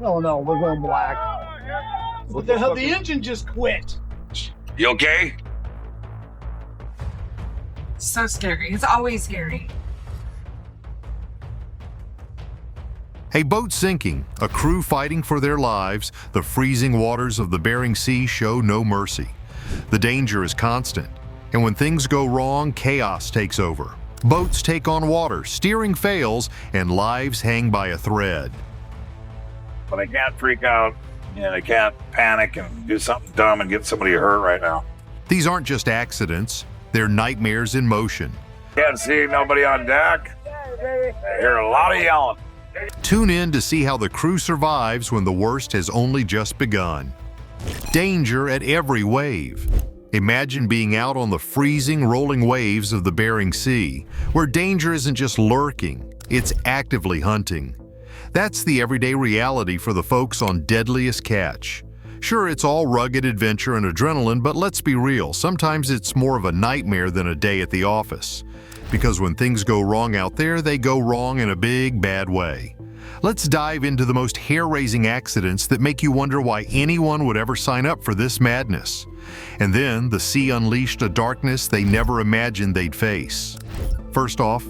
Oh no, we're going black. What the hell? The engine just quit. You okay? So scary. It's always scary. A boat sinking, a crew fighting for their lives, the freezing waters of the Bering Sea show no mercy. The danger is constant, and when things go wrong, chaos takes over. Boats take on water, steering fails, and lives hang by a thread. But I can't freak out, and I can't panic and do something dumb and get somebody hurt right now. These aren't just accidents, they're nightmares in motion. Can't see nobody on deck. I hear a lot of yelling. Tune in to see how the crew survives when the worst has only just begun. Danger at every wave. Imagine being out on the freezing, rolling waves of the Bering Sea, where danger isn't just lurking, it's actively hunting. That's the everyday reality for the folks on Deadliest Catch. Sure, it's all rugged adventure and adrenaline, but let's be real, sometimes it's more of a nightmare than a day at the office. Because when things go wrong out there, they go wrong in a big, bad way. Let's dive into the most hair-raising accidents that make you wonder why anyone would ever sign up for this madness. And then the sea unleashed a darkness they never imagined they'd face. First off,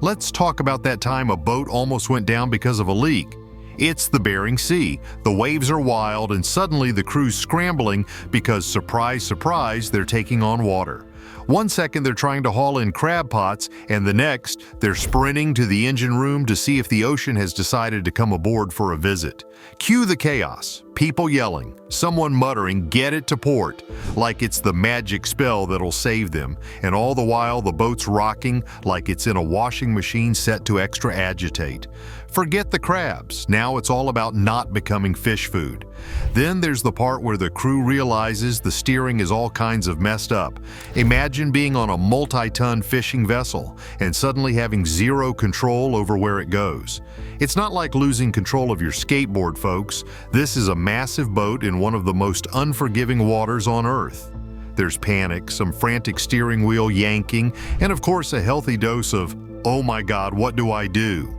let's talk about that time a boat almost went down because of a leak. It's the Bering Sea. The waves are wild, and suddenly the crew's scrambling because, surprise, surprise, they're taking on water. One second they're trying to haul in crab pots, and the next they're sprinting to the engine room to see if the ocean has decided to come aboard for a visit. Cue the chaos, people yelling, someone muttering, "Get it to port," like it's the magic spell that'll save them, and all the while the boat's rocking like it's in a washing machine set to extra agitate. Forget the crabs, now it's all about not becoming fish food. Then there's the part where the crew realizes the steering is all kinds of messed up. Imagine being on a multi-ton fishing vessel and suddenly having zero control over where it goes. It's not like losing control of your skateboard, folks. This is a massive boat in one of the most unforgiving waters on Earth. There's panic, some frantic steering wheel yanking, and of course a healthy dose of, "Oh my God, what do I do?"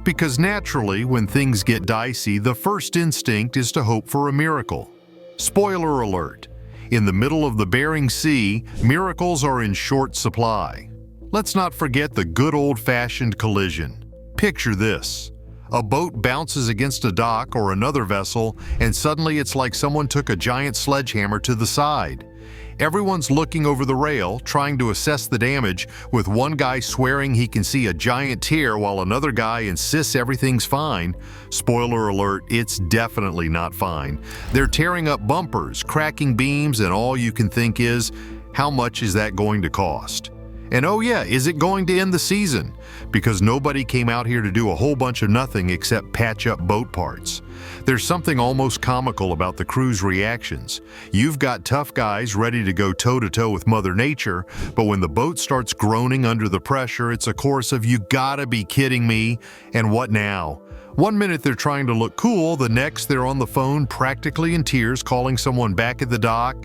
Because naturally, when things get dicey, the first instinct is to hope for a miracle. Spoiler alert, in the middle of the Bering Sea, miracles are in short supply. Let's not forget the good old-fashioned collision. Picture this. A boat bounces against a dock or another vessel, and suddenly it's like someone took a giant sledgehammer to the side. Everyone's looking over the rail, trying to assess the damage, with one guy swearing he can see a giant tear while another guy insists everything's fine. Spoiler alert, it's definitely not fine. They're tearing up bumpers, cracking beams, and all you can think is, how much is that going to cost? And oh yeah, is it going to end the season? Because nobody came out here to do a whole bunch of nothing except patch up boat parts. There's something almost comical about the crew's reactions. You've got tough guys ready to go toe-to-toe with Mother Nature, but when the boat starts groaning under the pressure, it's a chorus of "You gotta be kidding me," and what now? One minute they're trying to look cool, the next they're on the phone practically in tears calling someone back at the dock,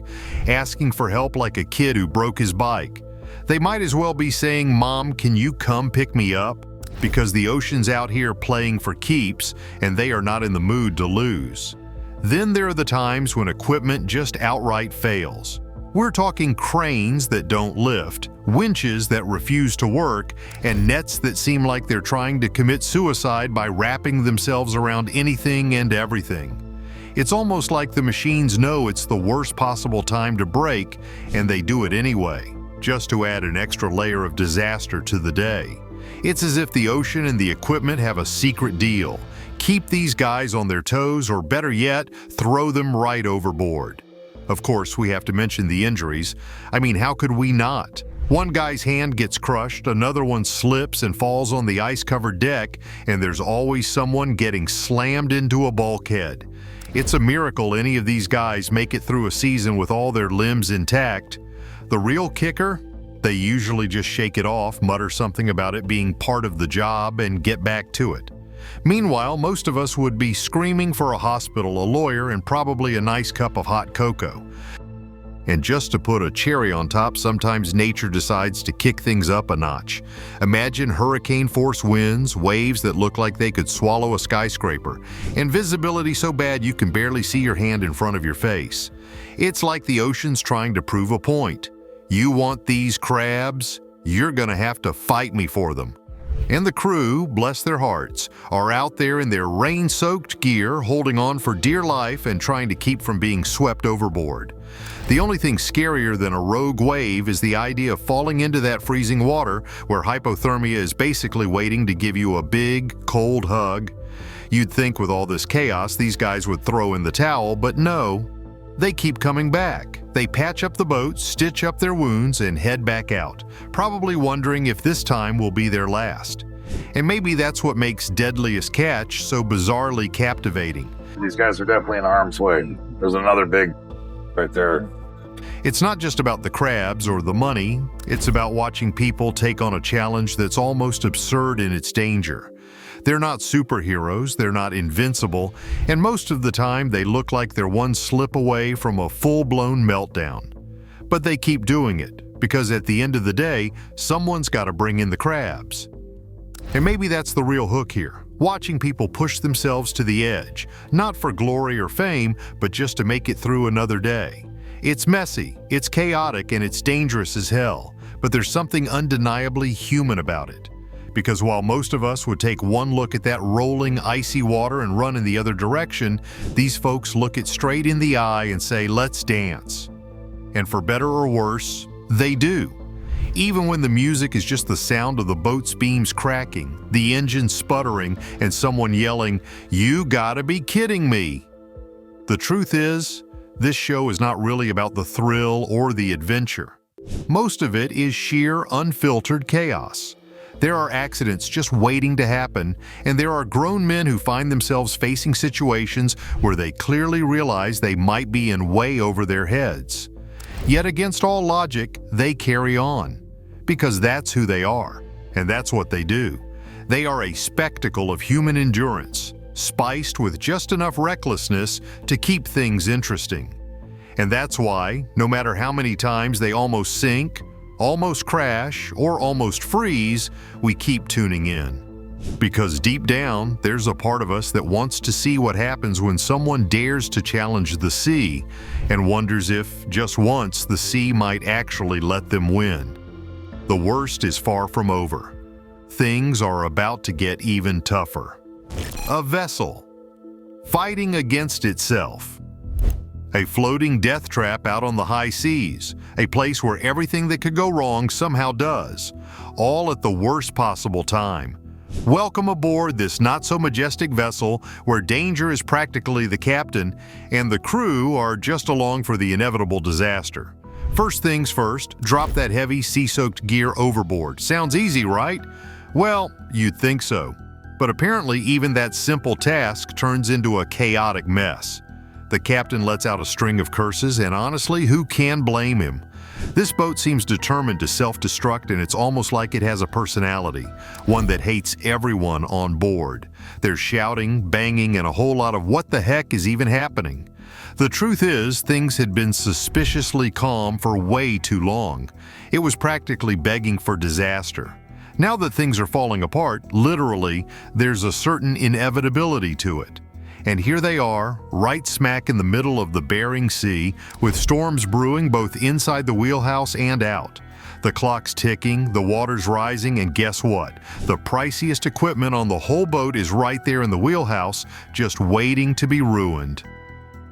asking for help like a kid who broke his bike. They might as well be saying, "Mom, can you come pick me up?" Because the ocean's out here playing for keeps, and they are not in the mood to lose. Then there are the times when equipment just outright fails. We're talking cranes that don't lift, winches that refuse to work, and nets that seem like they're trying to commit suicide by wrapping themselves around anything and everything. It's almost like the machines know it's the worst possible time to break, and they do it anyway, just to add an extra layer of disaster to the day. It's as if the ocean and the equipment have a secret deal. Keep these guys on their toes, or better yet, throw them right overboard. Of course, we have to mention the injuries. I mean, how could we not? One guy's hand gets crushed, another one slips and falls on the ice-covered deck, and there's always someone getting slammed into a bulkhead. It's a miracle any of these guys make it through a season with all their limbs intact. The real kicker? They usually just shake it off, mutter something about it being part of the job, and get back to it. Meanwhile, most of us would be screaming for a hospital, a lawyer, and probably a nice cup of hot cocoa. And just to put a cherry on top, sometimes nature decides to kick things up a notch. Imagine hurricane-force winds, waves that look like they could swallow a skyscraper, and visibility so bad you can barely see your hand in front of your face. It's like the ocean's trying to prove a point. You want these crabs? You're gonna have to fight me for them. And the crew, bless their hearts, are out there in their rain-soaked gear, holding on for dear life and trying to keep from being swept overboard. The only thing scarier than a rogue wave is the idea of falling into that freezing water where hypothermia is basically waiting to give you a big, cold hug. You'd think with all this chaos these guys would throw in the towel, but no. They keep coming back. They patch up the boat, stitch up their wounds, and head back out, probably wondering if this time will be their last. And maybe that's what makes Deadliest Catch so bizarrely captivating. These guys are definitely in harm's way. There's another big right there. It's not just about the crabs or the money, it's about watching people take on a challenge that's almost absurd in its danger. They're not superheroes, they're not invincible, and most of the time they look like they're one slip away from a full-blown meltdown. But they keep doing it, because at the end of the day, someone's got to bring in the crabs. And maybe that's the real hook here, watching people push themselves to the edge, not for glory or fame, but just to make it through another day. It's messy, it's chaotic, and it's dangerous as hell, but there's something undeniably human about it. Because while most of us would take one look at that rolling, icy water and run in the other direction, these folks look it straight in the eye and say, "Let's dance." And for better or worse, they do. Even when the music is just the sound of the boat's beams cracking, the engine sputtering, and someone yelling, "You gotta be kidding me!" The truth is, this show is not really about the thrill or the adventure. Most of it is sheer, unfiltered chaos. There are accidents just waiting to happen, and there are grown men who find themselves facing situations where they clearly realize they might be in way over their heads. Yet against all logic, they carry on. Because that's who they are, and that's what they do. They are a spectacle of human endurance, spiced with just enough recklessness to keep things interesting. And that's why, no matter how many times they almost sink, almost crash, or almost freeze, we keep tuning in. Because deep down, there's a part of us that wants to see what happens when someone dares to challenge the sea and wonders if, just once, the sea might actually let them win. The worst is far from over. Things are about to get even tougher. A vessel, fighting against itself. A floating death trap out on the high seas, a place where everything that could go wrong somehow does, all at the worst possible time. Welcome aboard this not-so-majestic vessel where danger is practically the captain and the crew are just along for the inevitable disaster. First things first, drop that heavy sea-soaked gear overboard. Sounds easy, right? Well, you'd think so. But apparently even that simple task turns into a chaotic mess. The captain lets out a string of curses, and honestly, who can blame him? This boat seems determined to self-destruct, and it's almost like it has a personality, one that hates everyone on board. There's shouting, banging, and a whole lot of what the heck is even happening. The truth is, things had been suspiciously calm for way too long. It was practically begging for disaster. Now that things are falling apart, literally, there's a certain inevitability to it. And here they are, right smack in the middle of the Bering Sea, with storms brewing both inside the wheelhouse and out. The clock's ticking, the water's rising, and guess what? The priciest equipment on the whole boat is right there in the wheelhouse, just waiting to be ruined.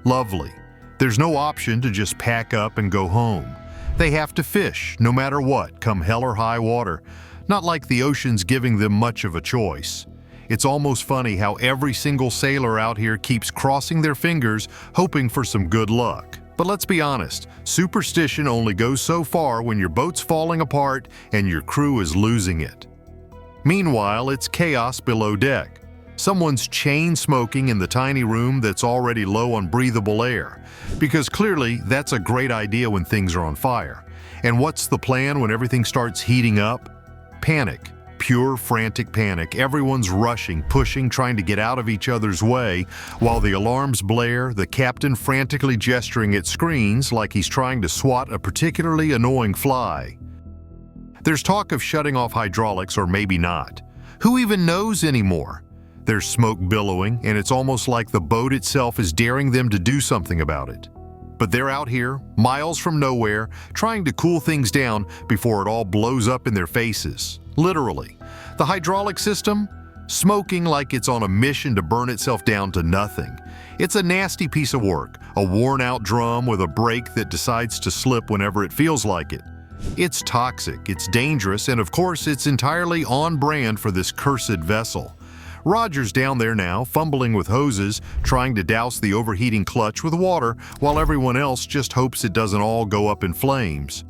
Lovely. There's no option to just pack up and go home. They have to fish, no matter what, come hell or high water. Not like the ocean's giving them much of a choice. It's almost funny how every single sailor out here keeps crossing their fingers, hoping for some good luck. But let's be honest, superstition only goes so far when your boat's falling apart and your crew is losing it. Meanwhile, it's chaos below deck. Someone's chain smoking in the tiny room that's already low on breathable air, because clearly that's a great idea when things are on fire. And what's the plan when everything starts heating up? Panic. Pure frantic panic. Everyone's rushing, pushing, trying to get out of each other's way, while the alarms blare, the captain frantically gesturing at screens like he's trying to swat a particularly annoying fly. There's talk of shutting off hydraulics, or maybe not. Who even knows anymore? There's smoke billowing, and it's almost like the boat itself is daring them to do something about it. But they're out here, miles from nowhere, trying to cool things down before it all blows up in their faces. Literally. The hydraulic system? Smoking like it's on a mission to burn itself down to nothing. It's a nasty piece of work, a worn-out drum with a brake that decides to slip whenever it feels like it. It's toxic, it's dangerous, and of course it's entirely on brand for this cursed vessel. Roger's down there now, fumbling with hoses, trying to douse the overheating clutch with water, while everyone else just hopes it doesn't all go up in flames.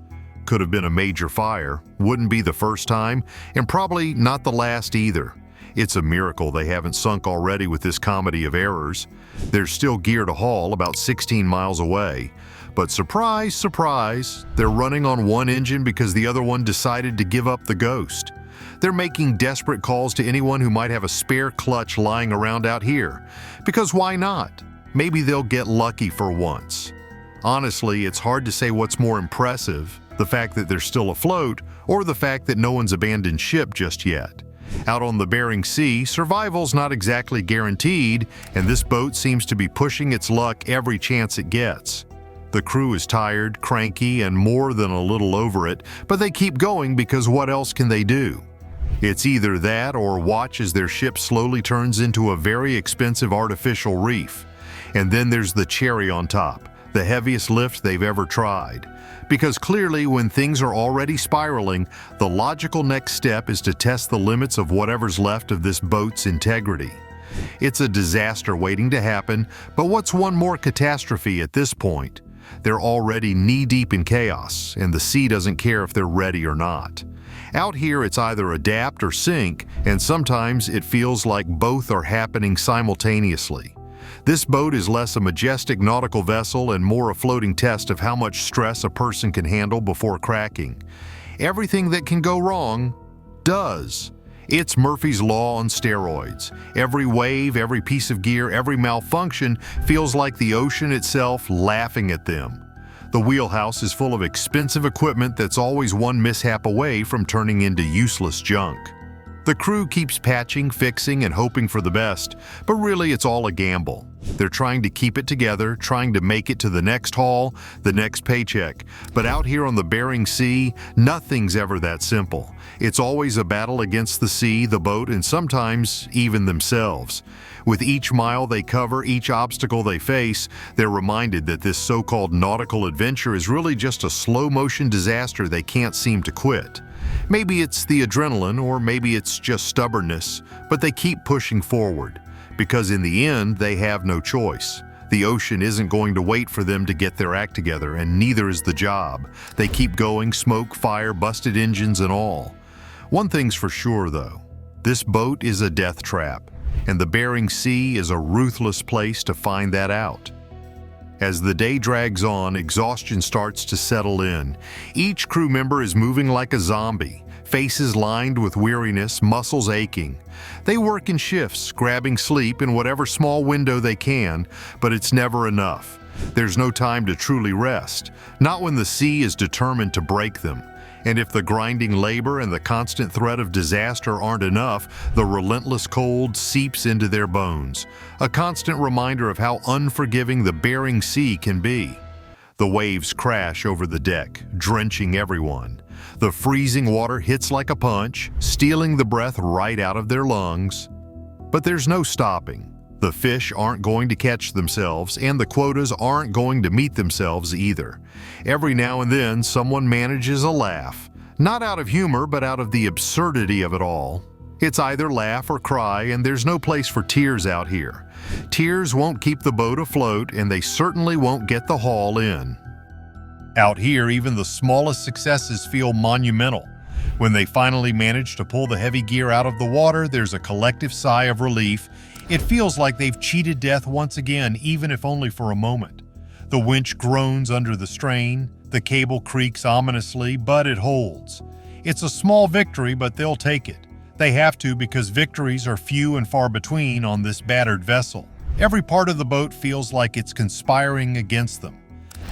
Could have been a major fire, wouldn't be the first time, and probably not the last either. It's a miracle they haven't sunk already with this comedy of errors. There's still gear to haul about 16 miles away. But surprise, surprise, they're running on one engine because the other one decided to give up the ghost. They're making desperate calls to anyone who might have a spare clutch lying around out here. Because why not? Maybe they'll get lucky for once. Honestly, it's hard to say what's more impressive, the fact that they're still afloat, or the fact that no one's abandoned ship just yet. Out on the Bering Sea, survival's not exactly guaranteed, and this boat seems to be pushing its luck every chance it gets. The crew is tired, cranky, and more than a little over it, but they keep going because what else can they do? It's either that or watch as their ship slowly turns into a very expensive artificial reef. And then there's the cherry on top, the heaviest lift they've ever tried. Because clearly, when things are already spiraling, the logical next step is to test the limits of whatever's left of this boat's integrity. It's a disaster waiting to happen, but what's one more catastrophe at this point? They're already knee-deep in chaos, and the sea doesn't care if they're ready or not. Out here, it's either adapt or sink, and sometimes it feels like both are happening simultaneously. This boat is less a majestic nautical vessel and more a floating test of how much stress a person can handle before cracking. Everything that can go wrong does. It's Murphy's Law on steroids. Every wave, every piece of gear, every malfunction feels like the ocean itself laughing at them. The wheelhouse is full of expensive equipment that's always one mishap away from turning into useless junk. The crew keeps patching, fixing, and hoping for the best, but really it's all a gamble. They're trying to keep it together, trying to make it to the next haul, the next paycheck. But out here on the Bering Sea, nothing's ever that simple. It's always a battle against the sea, the boat, and sometimes even themselves. With each mile they cover, each obstacle they face, they're reminded that this so-called nautical adventure is really just a slow-motion disaster they can't seem to quit. Maybe it's the adrenaline, or maybe it's just stubbornness, but they keep pushing forward. Because in the end, they have no choice. The ocean isn't going to wait for them to get their act together, and neither is the job. They keep going, smoke, fire, busted engines and all. One thing's for sure, though. This boat is a death trap, and the Bering Sea is a ruthless place to find that out. As the day drags on, exhaustion starts to settle in. Each crew member is moving like a zombie, faces lined with weariness, muscles aching. They work in shifts, grabbing sleep in whatever small window they can, but it's never enough. There's no time to truly rest, not when the sea is determined to break them. And if the grinding labor and the constant threat of disaster aren't enough, the relentless cold seeps into their bones, a constant reminder of how unforgiving the Bering Sea can be. The waves crash over the deck, drenching everyone. The freezing water hits like a punch, stealing the breath right out of their lungs. But there's no stopping. The fish aren't going to catch themselves, and the quotas aren't going to meet themselves either. Every now and then, someone manages a laugh. Not out of humor, but out of the absurdity of it all. It's either laugh or cry, and there's no place for tears out here. Tears won't keep the boat afloat, and they certainly won't get the haul in. Out here, even the smallest successes feel monumental. When they finally manage to pull the heavy gear out of the water, there's a collective sigh of relief. It feels like they've cheated death once again, even if only for a moment. The winch groans under the strain, the cable creaks ominously, but it holds. It's a small victory, but they'll take it. They have to because victories are few and far between on this battered vessel. Every part of the boat feels like it's conspiring against them.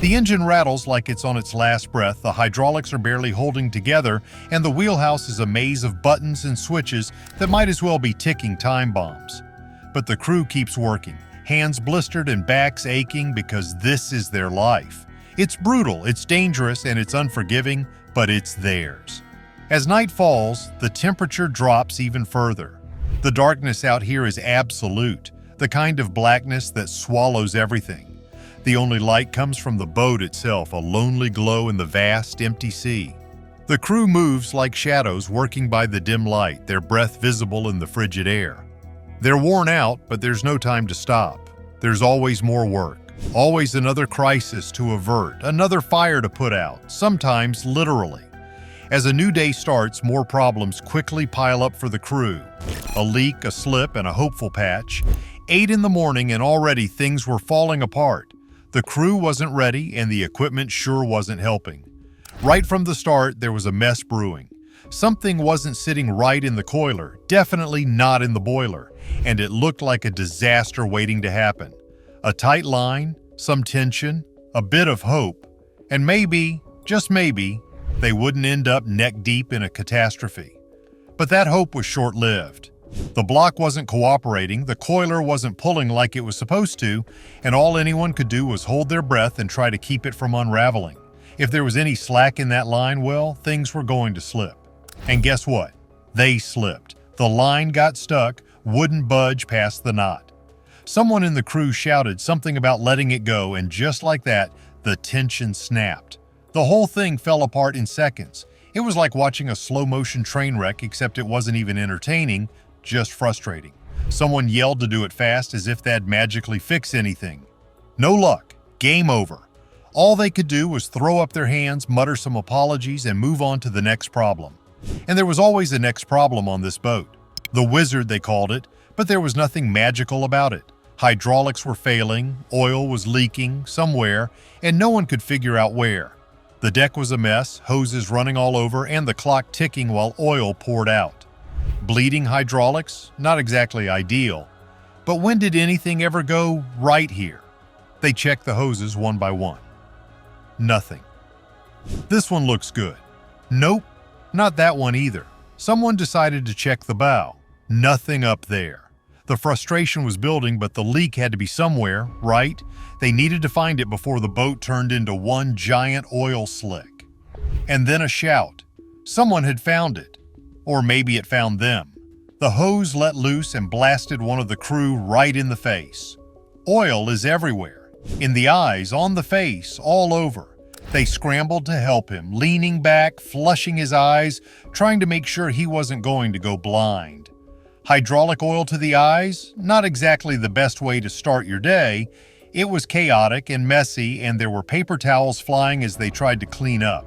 The engine rattles like it's on its last breath, the hydraulics are barely holding together, and the wheelhouse is a maze of buttons and switches that might as well be ticking time bombs. But the crew keeps working, hands blistered and backs aching because this is their life. It's brutal, it's dangerous, and it's unforgiving, but it's theirs. As night falls, the temperature drops even further. The darkness out here is absolute, the kind of blackness that swallows everything. The only light comes from the boat itself, a lonely glow in the vast, empty sea. The crew moves like shadows working by the dim light, their breath visible in the frigid air. They're worn out, but there's no time to stop. There's always more work, always another crisis to avert, another fire to put out, sometimes literally. As a new day starts, more problems quickly pile up for the crew. A leak, a slip, and a hopeful patch. 8 in the morning and already things were falling apart. The crew wasn't ready and the equipment sure wasn't helping. Right from the start, there was a mess brewing. Something wasn't sitting right in the coiler, definitely not in the boiler, and it looked like a disaster waiting to happen. A tight line, some tension, a bit of hope, and maybe, just maybe, they wouldn't end up neck-deep in a catastrophe. But that hope was short-lived. The block wasn't cooperating, the coiler wasn't pulling like it was supposed to, and all anyone could do was hold their breath and try to keep it from unraveling. If there was any slack in that line, well, things were going to slip. And guess what? They slipped. The line got stuck, wouldn't budge past the knot. Someone in the crew shouted something about letting it go, and just like that, the tension snapped. The whole thing fell apart in seconds. It was like watching a slow-motion train wreck, except it wasn't even entertaining, just frustrating. Someone yelled to do it fast as if that'd magically fix anything. No luck. Game over. All they could do was throw up their hands, mutter some apologies, and move on to the next problem. And there was always a next problem on this boat. The Wizard, they called it, but there was nothing magical about it. Hydraulics were failing, oil was leaking somewhere, and no one could figure out where. The deck was a mess, hoses running all over, and the clock ticking while oil poured out. Bleeding hydraulics? Not exactly ideal. But when did anything ever go right here? They checked the hoses one by one. Nothing. This one looks good. Nope, not that one either. Someone decided to check the bow. Nothing up there. The frustration was building, but the leak had to be somewhere, right? They needed to find it before the boat turned into one giant oil slick. And then a shout. Someone had found it. Or maybe it found them. The hose let loose and blasted one of the crew right in the face. Oil is everywhere. In the eyes, on the face, all over. They scrambled to help him, leaning back, flushing his eyes, trying to make sure he wasn't going to go blind. Hydraulic oil to the eyes? Not exactly the best way to start your day. It was chaotic and messy, and there were paper towels flying as they tried to clean up.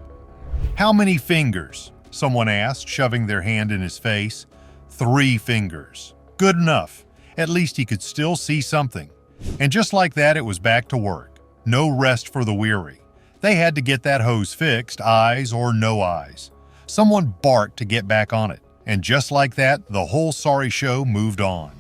"How many fingers?" someone asked, shoving their hand in his face. 3 fingers. Good enough. At least he could still see something. And just like that, it was back to work. No rest for the weary. They had to get that hose fixed, eyes or no eyes. Someone barked to get back on it. And just like that, the whole sorry show moved on.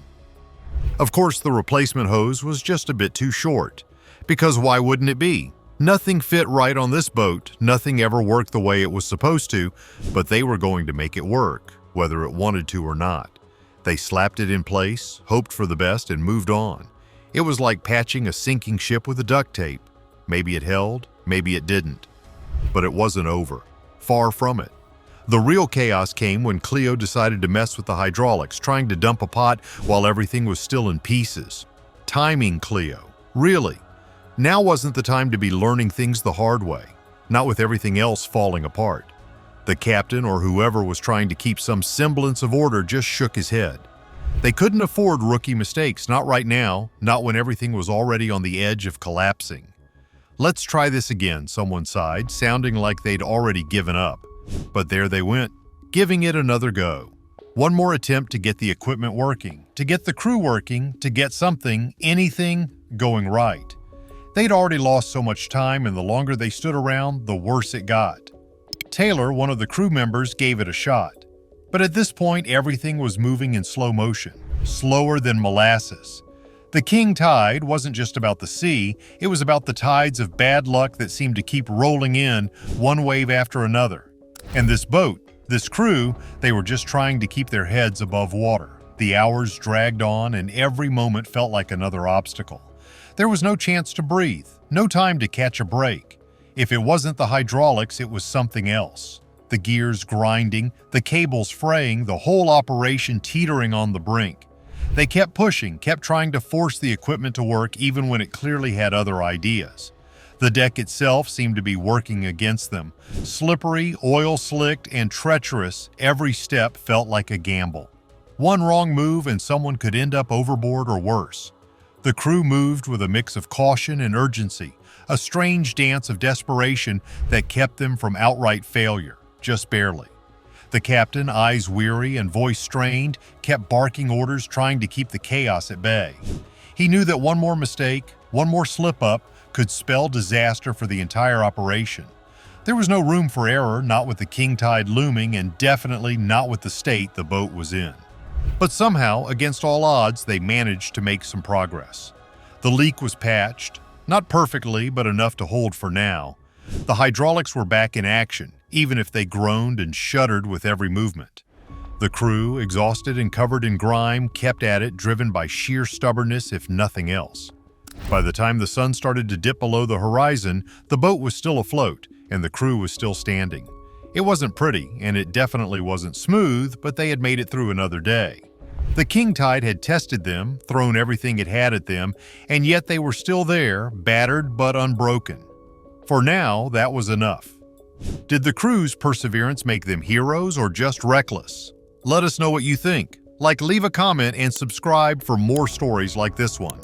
Of course, the replacement hose was just a bit too short. Because why wouldn't it be? Nothing fit right on this boat, nothing ever worked the way it was supposed to, but they were going to make it work, whether it wanted to or not. They slapped it in place, hoped for the best, and moved on. It was like patching a sinking ship with a duct tape. Maybe it held, maybe it didn't. But it wasn't over. Far from it. The real chaos came when Cleo decided to mess with the hydraulics, trying to dump a pot while everything was still in pieces. Timing, Cleo. Really. Now wasn't the time to be learning things the hard way, not with everything else falling apart. The captain or whoever was trying to keep some semblance of order just shook his head. They couldn't afford rookie mistakes, not right now, not when everything was already on the edge of collapsing. "Let's try this again," someone sighed, sounding like they'd already given up. But there they went, giving it another go. One more attempt to get the equipment working, to get the crew working, to get something, anything, going right. They'd already lost so much time, and the longer they stood around, the worse it got. Taylor, one of the crew members, gave it a shot. But at this point, everything was moving in slow motion, slower than molasses. The king tide wasn't just about the sea, it was about the tides of bad luck that seemed to keep rolling in, one wave after another. And this boat, this crew, they were just trying to keep their heads above water. The hours dragged on, and every moment felt like another obstacle. There was no chance to breathe, no time to catch a break. If it wasn't the hydraulics, it was something else. The gears grinding, the cables fraying, the whole operation teetering on the brink. They kept pushing, kept trying to force the equipment to work even when it clearly had other ideas. The deck itself seemed to be working against them. Slippery, oil-slicked, and treacherous, every step felt like a gamble. One wrong move and someone could end up overboard or worse. The crew moved with a mix of caution and urgency, a strange dance of desperation that kept them from outright failure, just barely. The captain, eyes weary and voice strained, kept barking orders trying to keep the chaos at bay. He knew that one more mistake, one more slip-up, could spell disaster for the entire operation. There was no room for error, not with the king tide looming, and definitely not with the state the boat was in. But somehow, against all odds, they managed to make some progress. The leak was patched, not perfectly, but enough to hold for now. The hydraulics were back in action, even if they groaned and shuddered with every movement. The crew, exhausted and covered in grime, kept at it, driven by sheer stubbornness, if nothing else. By the time the sun started to dip below the horizon, the boat was still afloat, and the crew was still standing. It wasn't pretty, and it definitely wasn't smooth, but they had made it through another day. The king tide had tested them, thrown everything it had at them, and yet they were still there, battered but unbroken. For now, that was enough. Did the crew's perseverance make them heroes or just reckless? Let us know what you think. Leave a comment and subscribe for more stories like this one.